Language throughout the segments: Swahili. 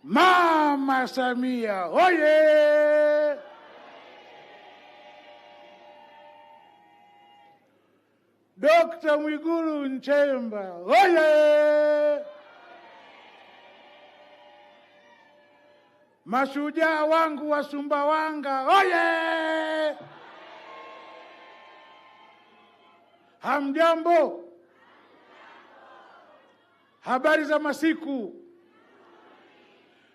Mama Samia oye! Dr. Mwigulu Nchemba oye! Mashujaa wangu wa Sumbawanga oye! Hamjambo? Habari za masiku?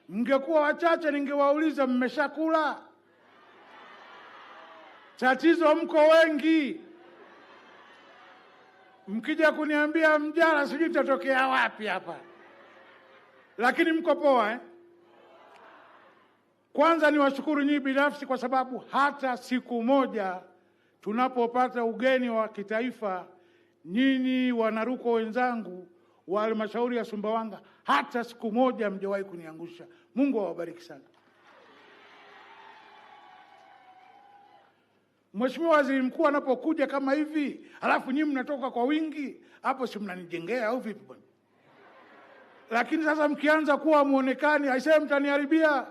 Mngekuwa wachache ningewauliza mmeshakula? Tatizo mko wengi. Mkija kuniambia mjala sijui tatokea wapi hapa. Lakini mko poa eh? Kwanza niwashukuru nyinyi binafsi kwa sababu hata siku moja tunapopata ugeni wa kitaifa, nyinyi wanarukwa wenzangu wa halmashauri ya Sumbawanga, hata siku moja mjawahi kuniangusha. Mungu awabariki sana. Mheshimiwa Waziri Mkuu anapokuja kama hivi, alafu nyinyi mnatoka kwa wingi, hapo si mnanijengea au vipi bwana? Lakini sasa mkianza kuwa muonekani, aisee mtaniharibia.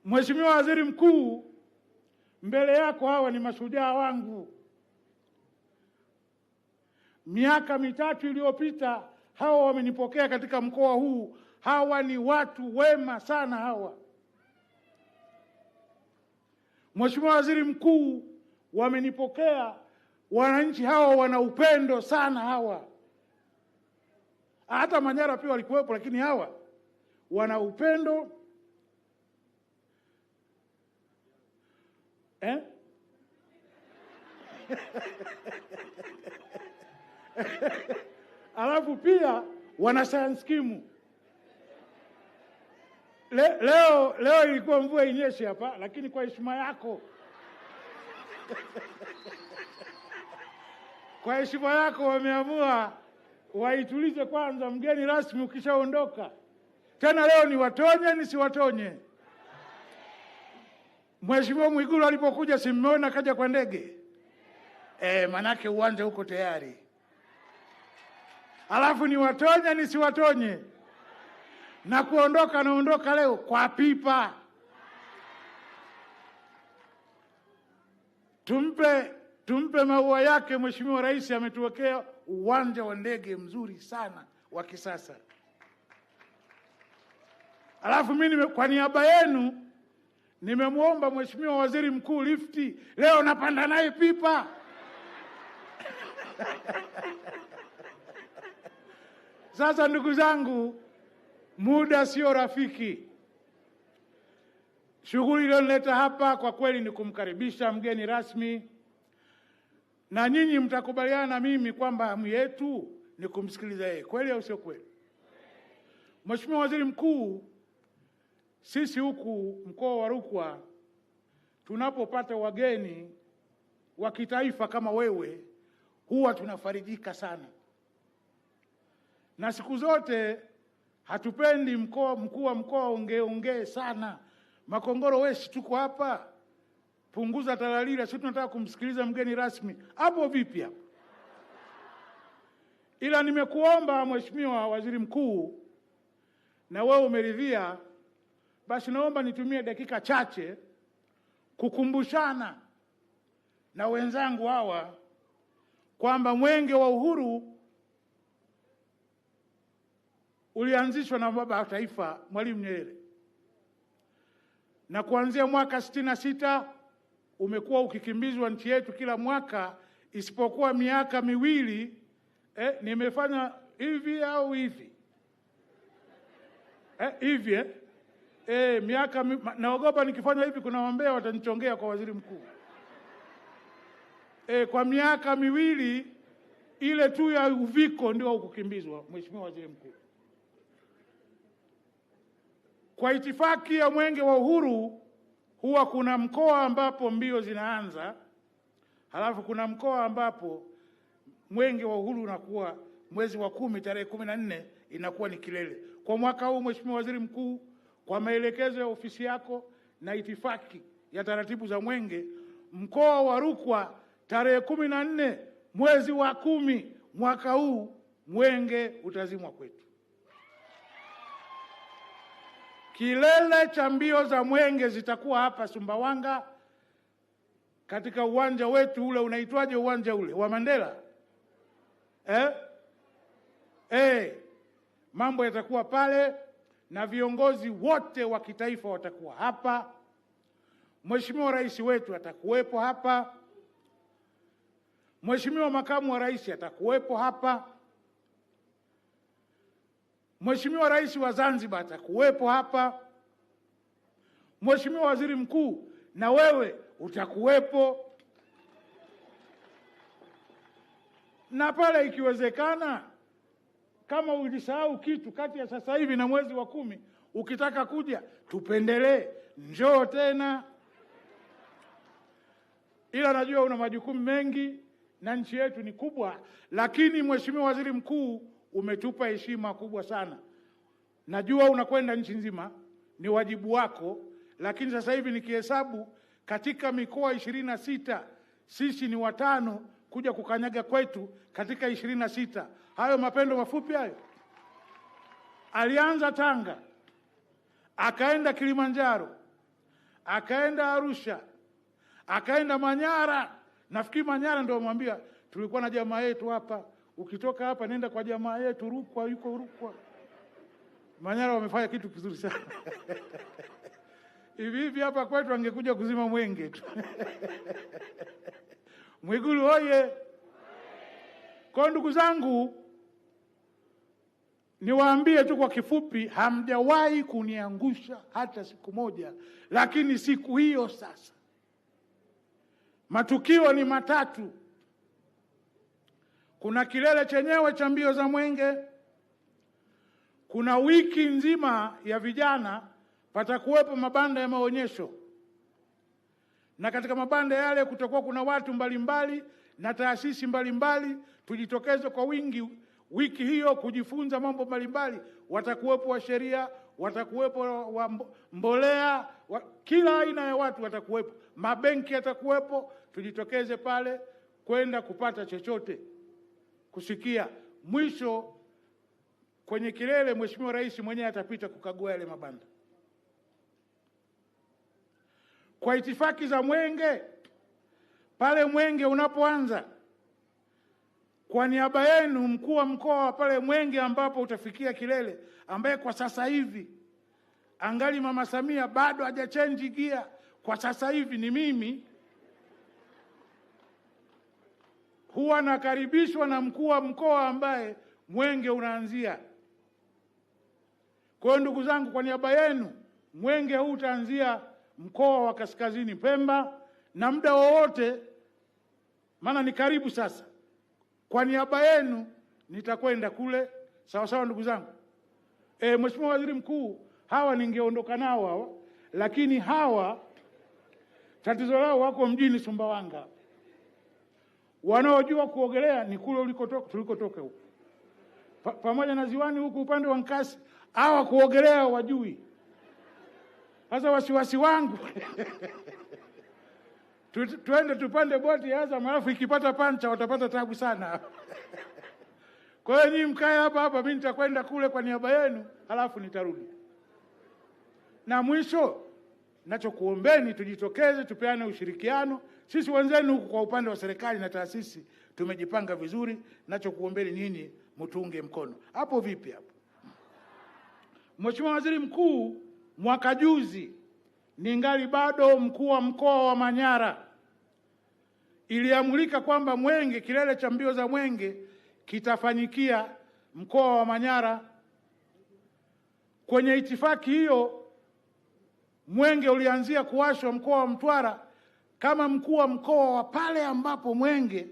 Mheshimiwa Waziri Mkuu, mbele yako hawa ni mashujaa wangu. Miaka mitatu iliyopita hawa wamenipokea katika mkoa huu. Hawa ni watu wema sana hawa. Mheshimiwa Waziri Mkuu, wamenipokea. Wananchi hawa wana upendo sana hawa. Hata Manyara pia walikuwepo, lakini hawa wana upendo. Alafu pia wana science skimu. Leo ilikuwa mvua inyeshe hapa, lakini kwa heshima yako kwa heshima yako wameamua waitulize kwanza mgeni rasmi ukishaondoka. Tena leo ni watonye nisiwatonye. Mheshimiwa Mwigulu alipokuja si mmeona kaja kwa ndege? Manake uwanja uko tayari. Alafu ni watonye nisiwatonye. Na kuondoka naondoka leo kwa pipa. Tumpe maua yake. Mheshimiwa Rais ametuwekea uwanja wa ndege mzuri sana wa kisasa. Alafu mimi kwa niaba yenu nimemwomba Mheshimiwa Waziri Mkuu lifti. Leo napanda naye pipa. Sasa ndugu zangu, muda sio rafiki. Shughuli iliyonileta hapa kwa kweli ni kumkaribisha mgeni rasmi, na nyinyi mtakubaliana na mimi kwamba hamu yetu ni kumsikiliza yeye. Kweli au sio kweli? Mheshimiwa Waziri Mkuu, sisi huku mkoa wa Rukwa tunapopata wageni wa kitaifa kama wewe huwa tunafarijika sana. Na siku zote hatupendi mkuu wa mkoa ongee sana. Makongoro wewe tuko hapa, punguza talalila, sisi tunataka kumsikiliza mgeni rasmi. Hapo vipi hapo? Ila nimekuomba Mheshimiwa Waziri Mkuu, na wewe umeridhia, basi naomba nitumie dakika chache kukumbushana na wenzangu hawa kwamba Mwenge wa Uhuru ulianzishwa na baba wa taifa Mwalimu Nyerere, na kuanzia mwaka 66 umekuwa ukikimbizwa nchi yetu kila mwaka, isipokuwa miaka miwili. Nimefanya hivi au hivi hivi naogopa nikifanya hivi kuna wambea watanichongea kwa waziri mkuu. Kwa miaka miwili ile tu ya uviko ndio kukimbizwa, Mheshimiwa Waziri Mkuu. Kwa itifaki ya Mwenge wa Uhuru huwa kuna mkoa ambapo mbio zinaanza, halafu kuna mkoa ambapo Mwenge wa Uhuru unakuwa mwezi wa 10 tarehe 14 inakuwa ni kilele. Kwa mwaka huu Mheshimiwa Waziri Mkuu, kwa maelekezo ya ofisi yako na itifaki ya taratibu za Mwenge, mkoa wa Rukwa tarehe 14 mwezi wa 10 mwaka huu Mwenge utazimwa kwetu. kilele cha mbio za mwenge zitakuwa hapa Sumbawanga, katika uwanja wetu ule, unaitwaje uwanja ule wa Mandela? Mambo yatakuwa pale na viongozi wote wa kitaifa watakuwa hapa. Mheshimiwa Rais wetu atakuwepo hapa. Mheshimiwa Makamu wa Rais atakuwepo hapa. Mheshimiwa Rais wa Zanzibar atakuwepo hapa. Mheshimiwa Waziri Mkuu na wewe utakuwepo. Na pale ikiwezekana, kama ulisahau kitu kati ya sasa hivi na mwezi wa 10, ukitaka kuja tupendelee, njoo tena. Ila najua una majukumu mengi na nchi yetu ni kubwa, lakini Mheshimiwa Waziri Mkuu, umetupa heshima kubwa sana. Najua unakwenda nchi nzima, ni wajibu wako, lakini sasa hivi nikihesabu katika mikoa 26 sisi ni watano kuja kukanyaga kwetu katika 26. Hayo mapendo mafupi hayo. Alianza Tanga, akaenda Kilimanjaro, akaenda Arusha, akaenda Manyara. Nafikiri Manyara ndio mwambia tulikuwa na jamaa yetu hapa, ukitoka hapa nenda kwa jamaa yetu Rukwa, yuko Rukwa. Manyara wamefanya kitu kizuri sana. Hivi hapa kwetu angekuja kuzima mwenge tu. Mwigulu hoye! Kwa ndugu zangu, niwaambie tu kwa kifupi, hamjawahi kuniangusha hata siku moja, lakini siku hiyo sasa matukio ni matatu. Kuna kilele chenyewe cha mbio za mwenge, kuna wiki nzima ya vijana, patakuwepo mabanda ya maonyesho, na katika mabanda yale kutakuwa kuna watu mbalimbali na taasisi mbalimbali. Tujitokeze kwa wingi wiki hiyo kujifunza mambo mbalimbali. Watakuwepo wa sheria, watakuwepo wa mbolea, kila aina ya watu watakuwepo, mabenki yatakuwepo. Tujitokeze pale kwenda kupata chochote, kusikia. Mwisho kwenye kilele, Mheshimiwa Rais mwenyewe atapita kukagua yale mabanda. Kwa itifaki za mwenge, pale mwenge unapoanza, kwa niaba yenu mkuu wa mkoa wa pale mwenge ambapo utafikia kilele, ambaye kwa sasa hivi angali Mama Samia bado hajachange gia, kwa sasa hivi ni mimi, huwa nakaribishwa na mkuu wa mkoa ambaye mwenge unaanzia. Kwa ndugu zangu, kwa niaba yenu mwenge huu utaanzia mkoa wa Kaskazini Pemba, na muda wowote, maana ni karibu sasa, kwa niaba yenu nitakwenda kule. Sawa sawa ndugu zangu. Mheshimiwa Waziri Mkuu, hawa ningeondoka nao hawa, lakini hawa tatizo lao wako mjini Sumbawanga. Wanaojua kuogelea ni kule ulikotoka, tulikotoka huko. Pamoja na ziwani huku upande wa Nkasi, hawa kuogelea wajui. Sasa wasiwasi wangu tuende tupande boti ya Azam, alafu ikipata pancha watapata tabu sana. Kwa hiyo nyinyi mkae hapa, mimi nitakwenda kule kwa niaba yenu, alafu nitarudi. Na mwisho, nachokuombeni tujitokeze, tupeane ushirikiano. Sisi wenzenu huku kwa upande wa serikali na taasisi tumejipanga vizuri. Nachokuombeni nyinyi mtunge mkono. Hapo vipi hapo? Mheshimiwa Waziri Mkuu, mwaka juzi ningali bado mkuu wa mkoa wa Manyara, iliamulika kwamba mwenge, kilele cha mbio za mwenge kitafanyikia mkoa wa Manyara. Kwenye itifaki hiyo, mwenge ulianzia kuwashwa mkoa wa Mtwara. Kama mkuu wa mkoa wa pale ambapo mwenge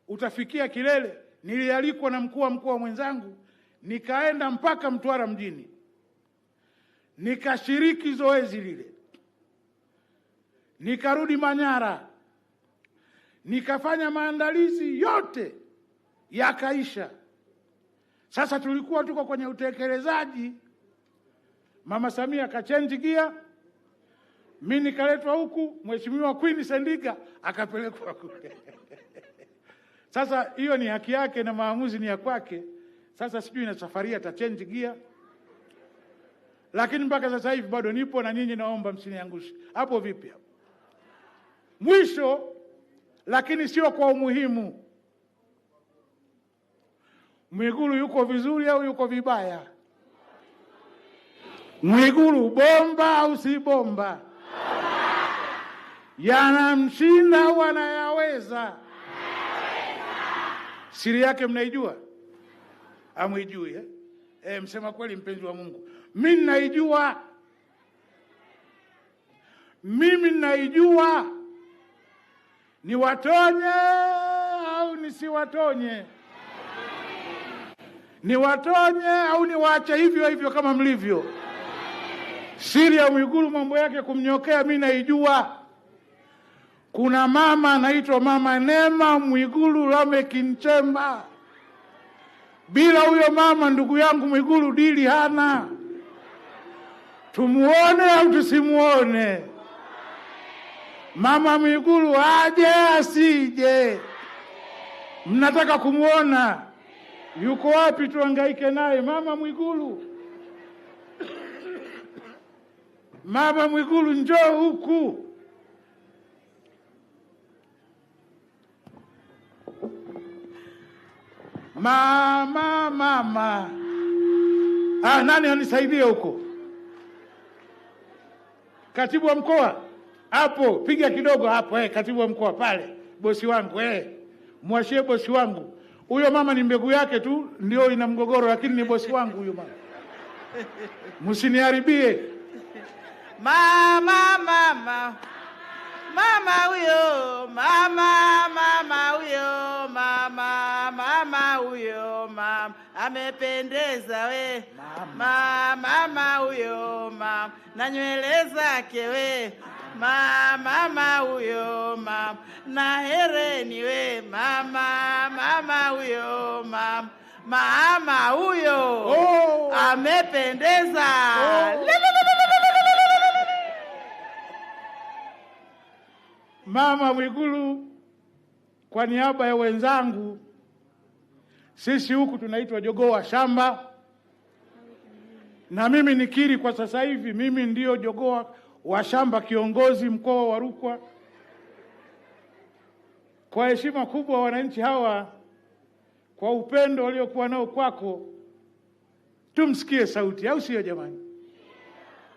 utafikia kilele, nilialikwa na mkuu wa mkoa mwenzangu, nikaenda mpaka Mtwara mjini, nikashiriki zoezi lile, nikarudi Manyara, nikafanya maandalizi yote, yakaisha. Sasa tulikuwa tuko kwenye utekelezaji. Mama Samia akachange gia, mimi nikaletwa huku, Mheshimiwa Queen Sendiga akapelekwa kule. Sasa hiyo ni haki yake na maamuzi ni ya kwake. Sasa sijui na safari atachange gia lakini mpaka sasa hivi bado nipo na nyinyi, naomba msiniangushe. Hapo vipi hapo? Mwisho lakini sio kwa umuhimu, Mwigulu yuko vizuri au yuko vibaya? Mwigulu bomba au si bomba? Yanamshinda au anayaweza? Siri yake mnaijua? Amuijui msema kweli mpenzi wa Mungu. Mimi naijua. Mimi naijua. Niwatonye au nisiwatonye? Niwatonye au niwaache hivyo hivyo kama mlivyo? Siri ya Mwigulu mambo yake kumnyokea mimi naijua. Kuna mama anaitwa Mama Neema Mwigulu Lameck Nchemba. Bila huyo mama, ndugu yangu, Mwigulu dili hana. Tumuone au tusimuone? Mama Mwigulu aje asije? Mnataka kumuona? Yuko wapi tuhangaike naye? Mama Mwigulu. Mama Mwigulu njoo huku. Mama. Nani anisaidie huko? Katibu wa mkoa hapo, piga kidogo hapo. Katibu wa mkoa pale, bosi wangu mwashie bosi wangu. Huyo mama ni mbegu yake tu ndio ina mgogoro, lakini ni bosi wangu huyo mama. Msiniharibie. Mama huyo, mama huyo, mama huyo, mama amependeza we. Mama huyo, mama na nywele zake we. Mama huyo, mama na hereni we. Mama huyo, mama huyo amependeza. Mama Mwigulu, kwa niaba ya wenzangu, sisi huku tunaitwa jogoo wa shamba, na mimi nikiri kwa sasa hivi mimi ndio jogoo wa shamba kiongozi mkoa wa Rukwa. Kwa heshima kubwa wananchi hawa, kwa upendo waliokuwa nao kwako, tumsikie sauti, au sio jamani?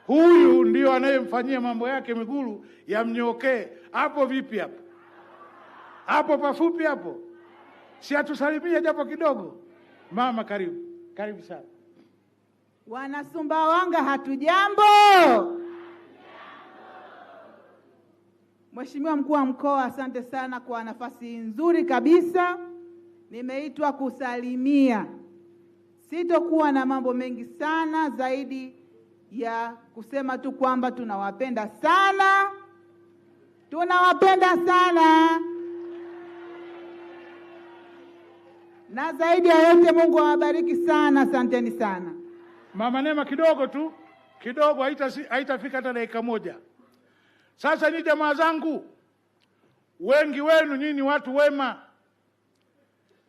Huyu ndio anayemfanyia mambo yake Mwigulu yamnyokee. Hapo vipi hapo? Hapo pafupi hapo. Si atusalimie japo kidogo? Mama karibu. Karibu sana. Wana Sumbawanga hatujambo? Mheshimiwa Mkuu wa Mkoa, asante sana kwa nafasi nzuri kabisa. Nimeitwa kusalimia. Sitokuwa na mambo mengi sana zaidi ya kusema tu kwamba tunawapenda sana. Tunawapenda sana. Na zaidi ya yote Mungu awabariki sana. Asanteni sana. Mama Neema kidogo tu. Kidogo haitafika hata dakika moja. Sasa ni jamaa zangu, wengi wenu nyinyi watu wema,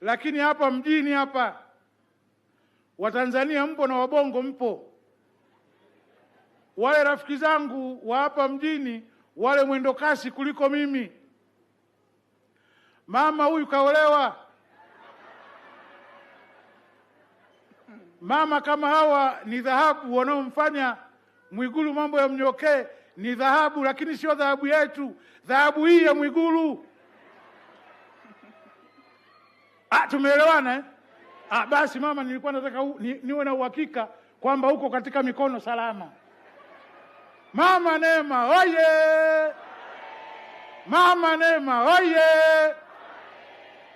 lakini hapa mjini hapa Watanzania mpo na Wabongo mpo. Wale rafiki zangu wa hapa mjini wale mwendo kasi kuliko mimi. Mama huyu kaolewa. Mama kama hawa ni dhahabu, wanaomfanya Mwigulu mambo ya mnyokee ni dhahabu, lakini sio dhahabu yetu. Dhahabu hii ya Mwigulu. Tumeelewana basi mama, nilikuwa nataka niwe na uhakika kwamba uko katika mikono salama. Mama Neema oye! Mama Neema oye!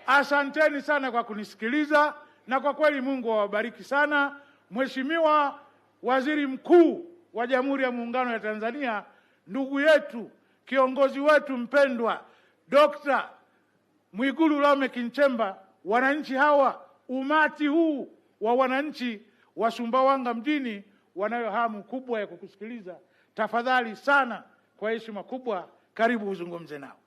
Asanteni sana kwa kunisikiliza, na kwa kweli Mungu awabariki sana. Mheshimiwa Waziri Mkuu wa Jamhuri ya Muungano wa Tanzania, ndugu yetu, kiongozi wetu mpendwa Dr. Mwigulu Lameck Nchemba, wananchi hawa, umati huu wa wananchi wa Sumbawanga mjini wanayo hamu kubwa ya kukusikiliza. Tafadhali sana, kwa heshima kubwa, karibu uzungumze nao.